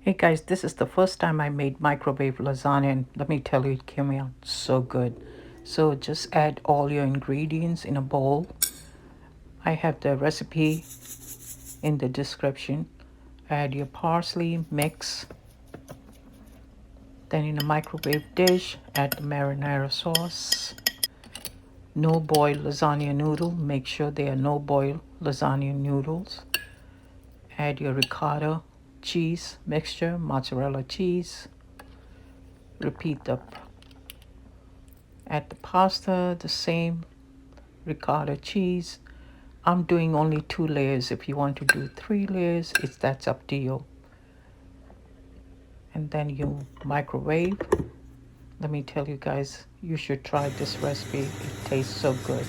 Hey guys, this is the first time I made microwave lasagna, and let me tell you, it came out so good. So just add all your ingredients in a bowl. I have the recipe in the description. Add your parsley, mix. Then in a microwave dish, add the marinara sauce. No boil lasagna noodle. Make sure they are no boil lasagna noodles. Add your ricotta cheese mixture, mozzarella cheese. Repeat the Add the pasta, the same ricotta cheese. I'm doing only 2 layers. If you want to do 3 layers, that's up to you. And then you microwave. Let me tell you guys, you should try this recipe. It tastes so good.